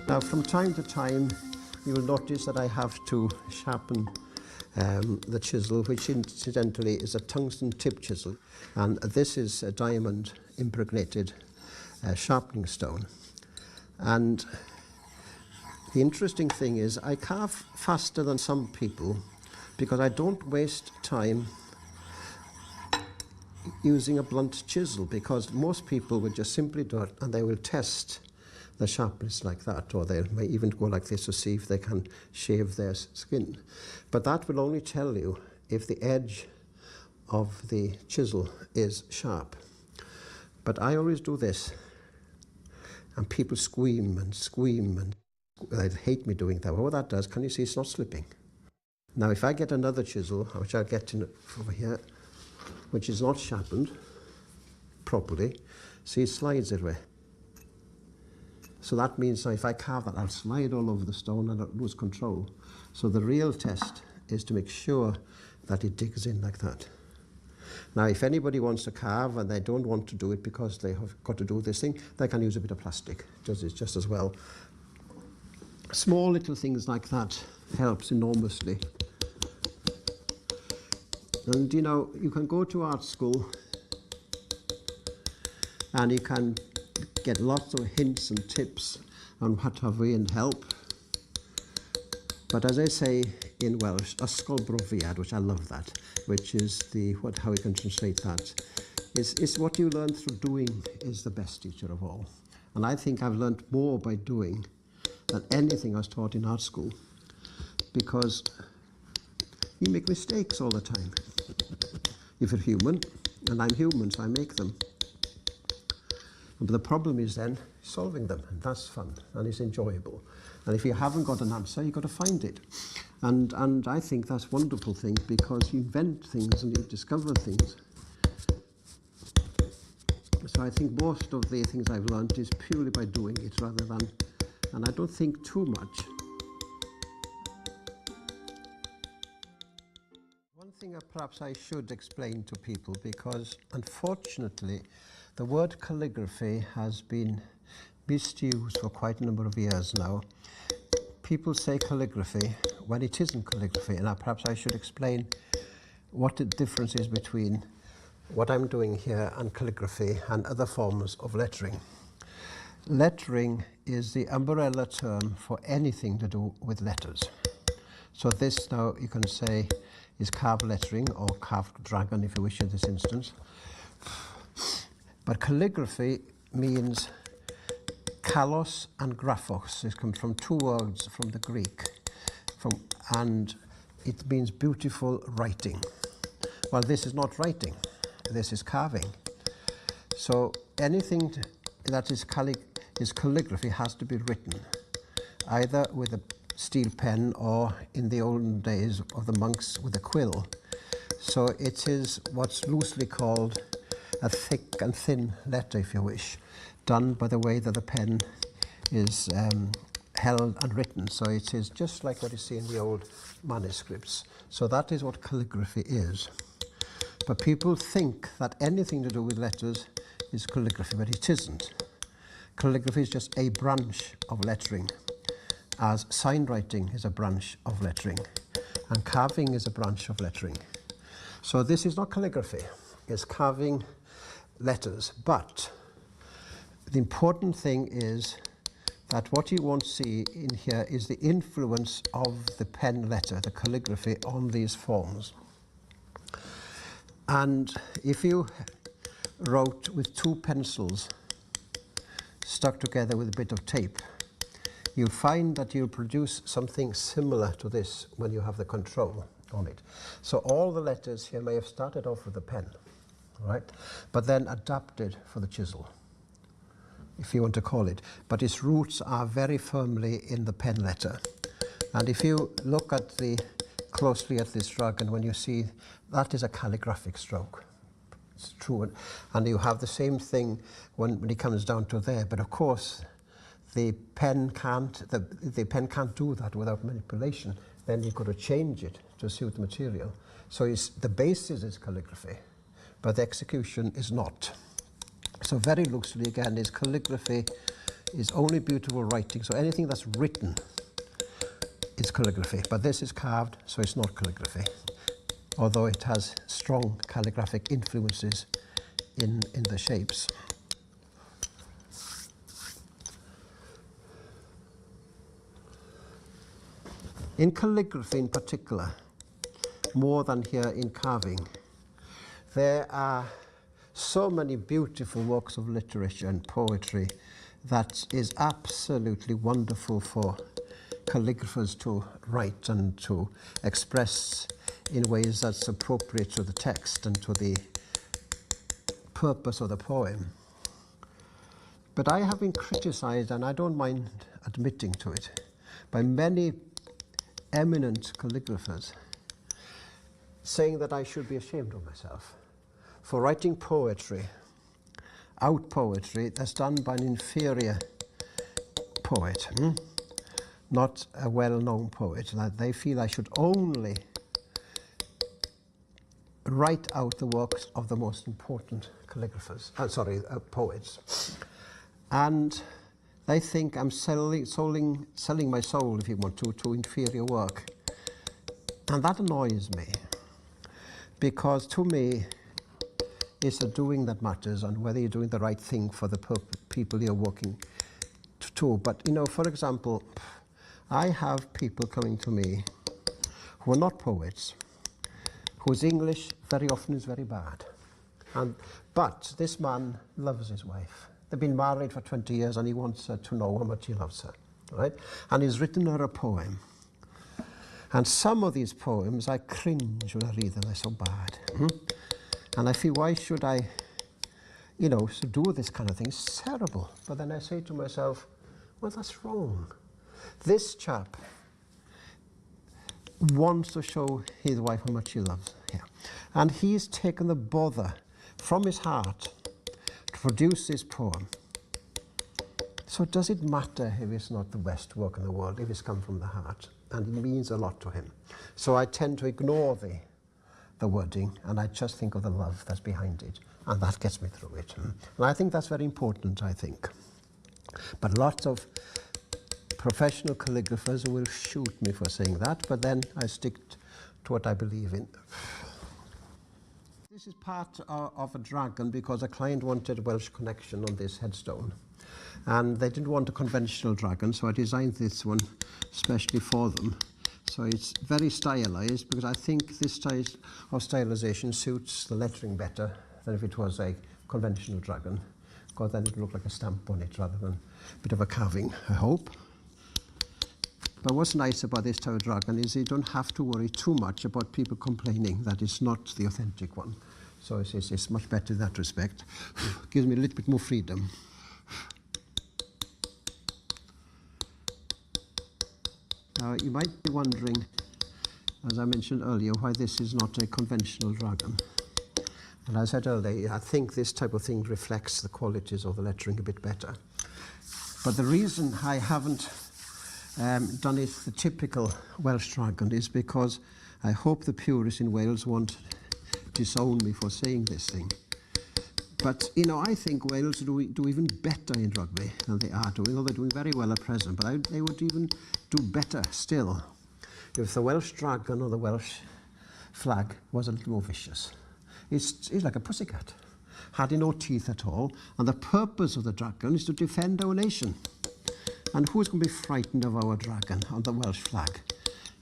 Now, from time to time, you will notice that I have to sharpen the chisel, which incidentally is a tungsten tip chisel, and this is a diamond impregnated sharpening stone. And the interesting thing is I carve faster than some people because I don't waste time using a blunt chisel, because most people will just simply do it and they will test the sharpness like that, or they may even go like this to see if they can shave their skin. But that will only tell you if the edge of the chisel is sharp. But I always do this, and people scream and they hate me doing that. Well, what that does, can you see it's not slipping? Now, if I get another chisel, which I'll get in over here, which is not sharpened properly, see, it slides it away. So that means if I carve that, I'll slide all over the stone and I'll lose control. So the real test is to make sure that it digs in like that. Now, if anybody wants to carve and they don't want to do it because they have got to do this thing, they can use a bit of plastic. It's just as well. Small little things like that helps enormously. And you know, you can go to art school and you can get lots of hints and tips on what have we and help. But as I say in Welsh, ysgol brofiad, which I love that, which is how we can translate that, is what you learn through doing is the best teacher of all. And I think I've learned more by doing than anything I was taught in art school, because you make mistakes all the time. If you're human, and I'm human, so I make them. But the problem is then solving them, and that's fun, and it's enjoyable. And if you haven't got an answer, you've got to find it. And I think that's a wonderful thing, because you invent things and you discover things. So I think most of the things I've learned is purely by doing it rather than, and I don't think too much. One thing perhaps I should explain to people, because unfortunately the word calligraphy has been misused for quite a number of years now. People say calligraphy when it isn't calligraphy, and perhaps I should explain what the difference is between what I'm doing here and calligraphy and other forms of lettering. Lettering is the umbrella term for anything to do with letters. So this now you can say is carved lettering, or carved dragon if you wish in this instance. But calligraphy means kalos and graphos. It comes from two words from the Greek, and it means beautiful writing. Well, this is not writing, this is carving. So anything that is calligraphy has to be written, either with a steel pen or, in the olden days of the monks, with a quill. So it is what's loosely called a thick and thin letter, if you wish, done by the way that the pen is held and written. So it is just like what you see in the old manuscripts. So that is what calligraphy is. But people think that anything to do with letters is calligraphy, but it isn't. Calligraphy is just a branch of lettering, as signwriting is a branch of lettering, and carving is a branch of lettering. So this is not calligraphy, it's carving letters. But the important thing is that what you won't see in here is the influence of the pen letter, the calligraphy, on these forms. And if you wrote with two pencils stuck together with a bit of tape, you'll find that you'll produce something similar to this when you have the control on it. So all the letters here may have started off with a pen, right? But then adapted for the chisel, if you want to call it. But its roots are very firmly in the pen letter. And if you look closely at this dragon, when you see that is a calligraphic stroke. It's true. And you have the same thing when it comes down to there. But of course, the pen can't do that without manipulation. Then you've got to change it to suit the material. So the basis is calligraphy, but the execution is not. So very loosely again, is calligraphy is only beautiful writing. So anything that's written is calligraphy, but this is carved, so it's not calligraphy, although it has strong calligraphic influences in the shapes. In calligraphy in particular, more than here in carving, there are so many beautiful works of literature and poetry that is absolutely wonderful for calligraphers to write and to express in ways that's appropriate to the text and to the purpose of the poem. But I have been criticized, and I don't mind admitting to it, by many eminent calligraphers saying that I should be ashamed of myself for writing poetry, out poetry that's done by an inferior poet, not a well-known poet. That they feel I should only write out the works of the most important calligraphers, poets. And they think I'm selling my soul, if you want to inferior work. And that annoys me, because to me, it's the doing that matters and whether you're doing the right thing for the people you're working to. But, you know, for example, I have people coming to me who are not poets, whose English very often is very bad. But this man loves his wife. They've been married for 20 years and he wants her to know how much he loves her, right? And he's written her a poem. And some of these poems, I cringe when I read them, they're so bad. And I feel, why should I, to do this kind of thing? It's terrible. But then I say to myself, well, that's wrong. This chap wants to show his wife how much he loves her. And he's taken the bother from his heart to produce this poem. So does it matter if it's not the best work in the world, if it's come from the heart? And it means a lot to him. So I tend to ignore the wording, and I just think of the love that's behind it, and that gets me through it. And I think that's very important, I think. But lots of professional calligraphers will shoot me for saying that, but then I stick to what I believe in. This is part of a dragon because a client wanted a Welsh connection on this headstone. And they didn't want a conventional dragon, so I designed this one especially for them. So it's very stylized because I think this style of stylization suits the lettering better than if it was a conventional dragon, because then it would look like a stamp on it rather than a bit of a carving, I hope. But what's nice about this type of dragon is you don't have to worry too much about people complaining that it's not the authentic one. So it's much better in that respect. Gives me a little bit more freedom. Now, you might be wondering, as I mentioned earlier, why this is not a conventional dragon. And as I said earlier, I think this type of thing reflects the qualities of the lettering a bit better. But the reason I haven't done it the typical Welsh dragon is because I hope the purists in Wales won't disown me for saying this thing. But, I think Wales do even better in rugby than they are doing, although they're doing very well at present, but they would even do better still if the Welsh dragon or the Welsh flag was a little more vicious. It's like a pussycat, had no teeth at all, and the purpose of the dragon is to defend our nation. And who's going to be frightened of our dragon on the Welsh flag?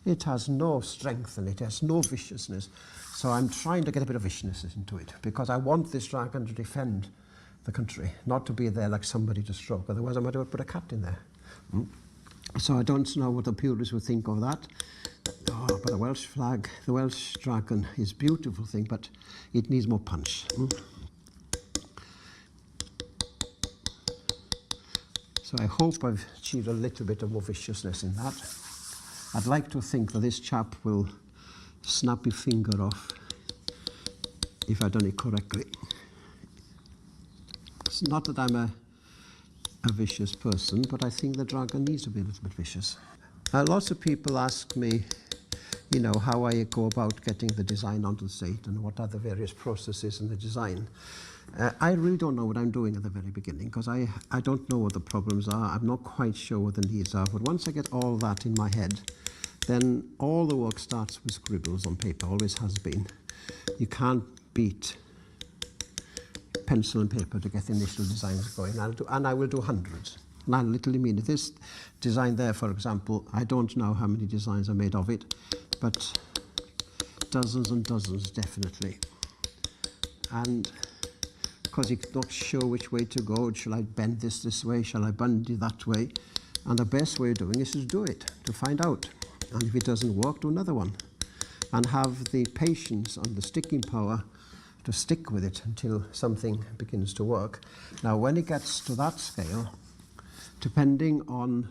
It has no strength in it, it has no viciousness. So I'm trying to get a bit of viciousness into it, because I want this dragon to defend the country, not to be there like somebody to stroke. Otherwise I might have put a cat in there. So I don't know what the purists would think of that. But the Welsh flag, the Welsh dragon is a beautiful thing, but it needs more punch. So I hope I've achieved a little bit of more viciousness in that. I'd like to think that this chap will snap his finger off if I've done it correctly. It's not that I'm a vicious person, but I think the dragon needs to be a little bit vicious. Lots of people ask me, how I go about getting the design onto the slate and what are the various processes in the design. I really don't know what I'm doing at the very beginning because I don't know what the problems are. I'm not quite sure what the needs are. But once I get all that in my head, then all the work starts with scribbles on paper, always has been. You can't beat pencil and paper to get the initial designs going. And I will do hundreds. And I literally mean it. This design there, for example, I don't know how many designs are made of it, but dozens and dozens, definitely. And because you're not sure which way to go, shall I bend this way, shall I bend it that way? And the best way of doing is to do it, to find out. And if it doesn't work, do another one. And have the patience and the sticking power to stick with it until something begins to work. Now, when it gets to that scale, depending on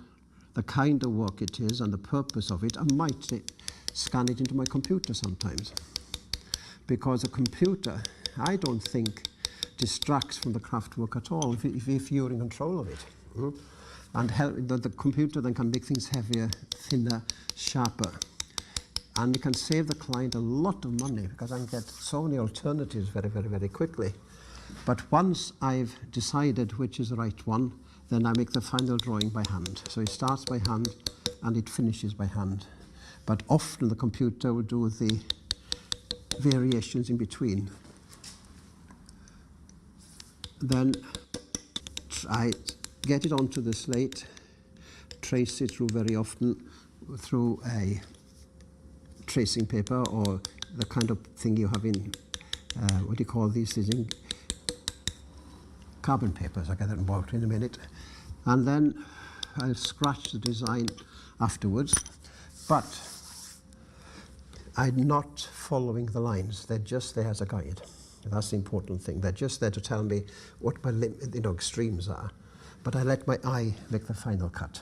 the kind of work it is and the purpose of it, I might scan it into my computer sometimes. Because a computer, I don't think, distracts from the craft work at all if you're in control of it. And the computer then can make things heavier, thinner, sharper. And it can save the client a lot of money because I can get so many alternatives very, very, very quickly. But once I've decided which is the right one, then I make the final drawing by hand. So it starts by hand and it finishes by hand. But often the computer will do the variations in between. Then I get it onto the slate, trace it through very often through a tracing paper or the kind of thing you have in, what do you call these things, in carbon papers. I'll get that involved in a minute. And then I'll scratch the design afterwards, but I'm not following the lines. They're just there as a guide. That's the important thing. They're just there to tell me what my extremes are. But I let my eye make the final cut.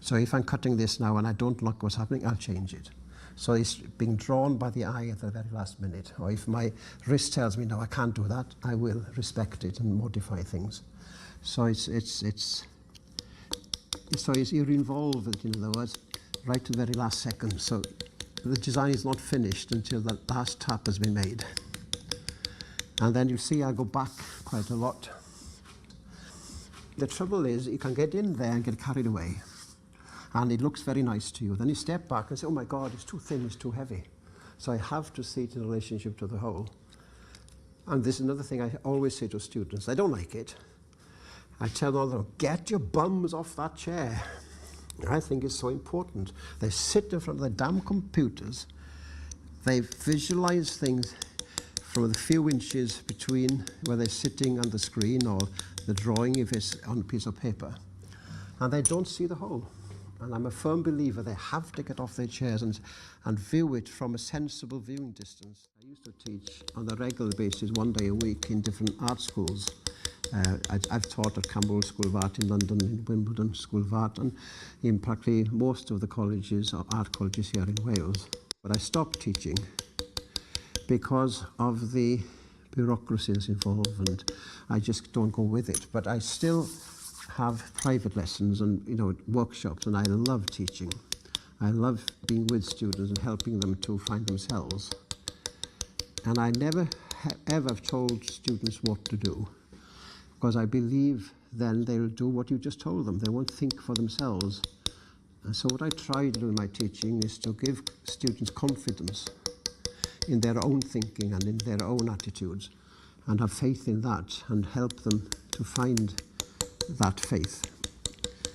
So if I'm cutting this now and I don't like what's happening, I'll change it. So it's being drawn by the eye at the very last minute. Or if my wrist tells me, no, I can't do that, I will respect it and modify things. So you're involved, in other words, right to the very last second. So the design is not finished until the last tap has been made. And then you see I go back quite a lot. The trouble is you can get in there and get carried away. And it looks very nice to you. Then you step back and say, oh my God, it's too thin, it's too heavy. So I have to see it in relationship to the whole. And this is another thing I always say to students. I don't like it. I tell them, get your bums off that chair. I think it's so important. They sit in front of the damn computers. They visualize things from the few inches between where they're sitting on the screen or the drawing if it's on a piece of paper. And they don't see the whole. And I'm a firm believer they have to get off their chairs and view it from a sensible viewing distance. I used to teach on a regular basis 1 day a week in different art schools. I've taught at Camberwell School of Art in London, in Wimbledon School of Art, and in practically most of the colleges, or art colleges here in Wales. But I stopped teaching because of the bureaucracies involved, and I just don't go with it. But I still have private lessons and workshops, and I love teaching. I love being with students and helping them to find themselves. And I never ever told students what to do, because I believe then they'll do what you just told them. They won't think for themselves. And so what I try to do in my teaching is to give students confidence in their own thinking and in their own attitudes, and have faith in that and help them to find that faith.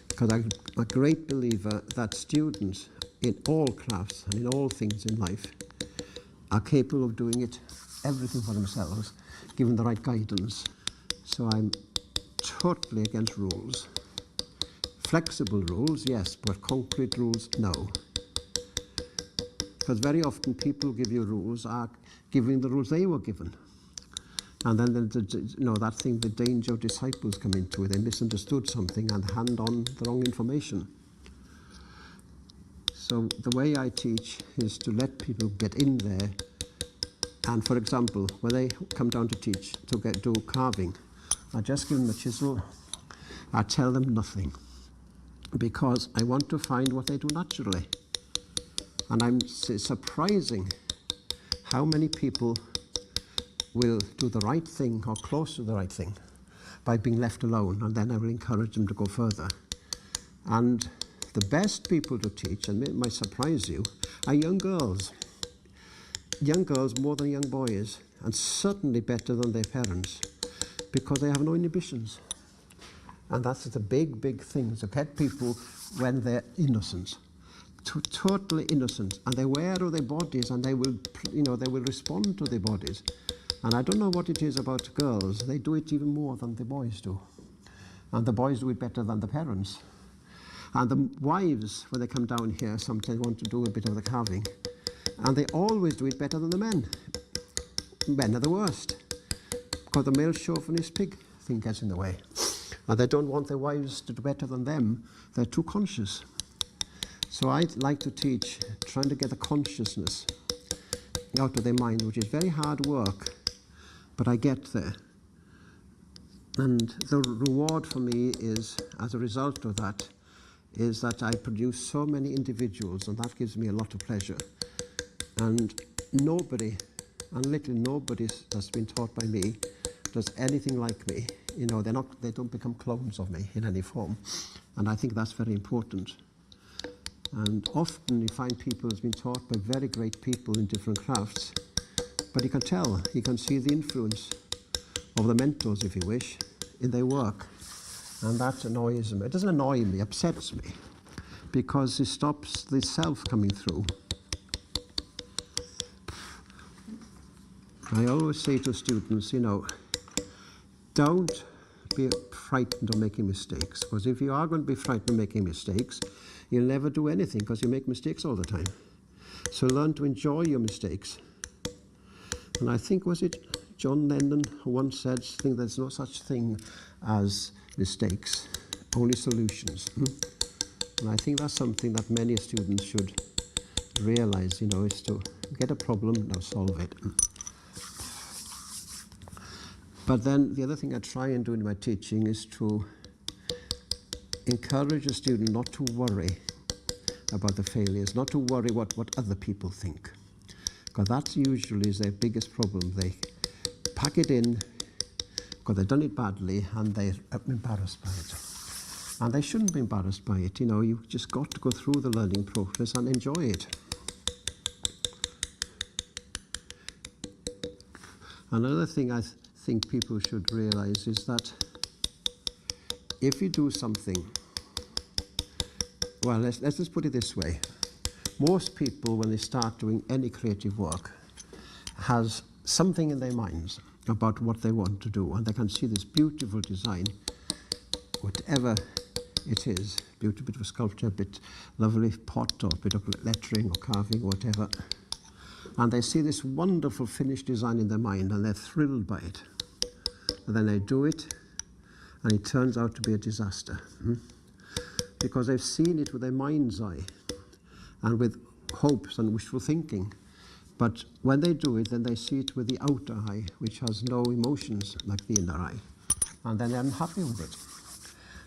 Because I'm a great believer that students in all crafts and in all things in life are capable of doing everything for themselves, given the right guidance. So I'm totally against rules. Flexible rules, yes, but concrete rules, no. Because very often people give you rules are giving the rules they were given. And then that thing, the danger of disciples come into it. They misunderstood something and hand on the wrong information. So the way I teach is to let people get in there. And for example, when they come down to teach, to do carving, I just give them a chisel. I tell them nothing, because I want to find what they do naturally. And it's surprising how many people will do the right thing or close to the right thing by being left alone, and then I will encourage them to go further. And the best people to teach, and it might surprise you, are young girls. Young girls more than young boys, and certainly better than their parents, because they have no inhibitions. And that's the big, big thing, to get people when they're innocent, totally innocent, and they're aware of their bodies, and they will, they will respond to their bodies. And I don't know what it is about girls, they do it even more than the boys do. And the boys do it better than the parents. And the wives, when they come down here, sometimes want to do a bit of the carving. And they always do it better than the men. Men are the worst, because the male chauvinist pig thing gets in the way. And they don't want their wives to do better than them. They're too conscious. So I'd like to teach, trying to get the consciousness out of their mind, which is very hard work, but I get there. And the reward for me is, as a result of that, is that I produce so many individuals, and that gives me a lot of pleasure. And nobody, and literally nobody that's been taught by me does anything like me. They don't become clones of me in any form. And I think that's very important. And often you find people who's been taught by very great people in different crafts, but you can tell, you can see the influence of the mentors, if you wish, in their work. And that annoys me. It doesn't annoy me, it upsets me, because it stops the self coming through. I always say to students, don't be frightened of making mistakes, because if you are going to be frightened of making mistakes, you'll never do anything, because you make mistakes all the time. So learn to enjoy your mistakes. And I think, was it John Lennon who once said, there's no such thing as mistakes, only solutions. And I think that's something that many students should realize, is to get a problem, now solve it. But then the other thing I try and do in my teaching is to encourage a student not to worry about the failures, not to worry what other people think. Because that usually is their biggest problem. They pack it in because they've done it badly and they're embarrassed by it. And they shouldn't be embarrassed by it. You've just got to go through the learning process and enjoy it. Another thing I think people should realize is that if you do something, well, let's just put it this way. Most people, when they start doing any creative work, has something in their minds about what they want to do, and they can see this beautiful design, whatever it is, beautiful bit of sculpture, bit lovely pot, or a bit of lettering or carving, whatever, and they see this wonderful finished design in their mind, and they're thrilled by it. And then they do it, and it turns out to be a disaster. Because they've seen it with their mind's eye, and with hopes and wishful thinking. But when they do it, then they see it with the outer eye, which has no emotions like the inner eye. And then they're unhappy with it.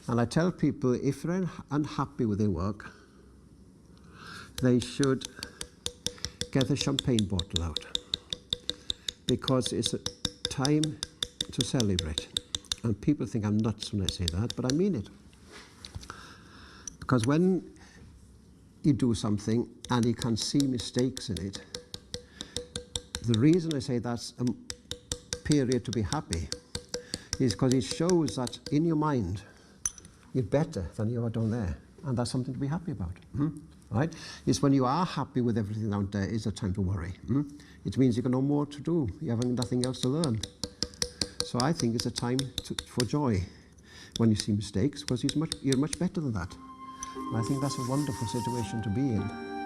And I tell people, if they're unhappy with their work, they should get a champagne bottle out. Because it's a time to celebrate. And people think I'm nuts when I say that, but I mean it. Because when you do something and you can see mistakes in it, the reason I say that's a period to be happy is because it shows that in your mind you're better than you are down there, and that's something to be happy about. Right? It's when you are happy with everything down there is a time to worry. It means you've got no more to do. You have nothing else to learn. So I think it's a time for joy when you see mistakes, because you're much better than that. And I think that's a wonderful situation to be in.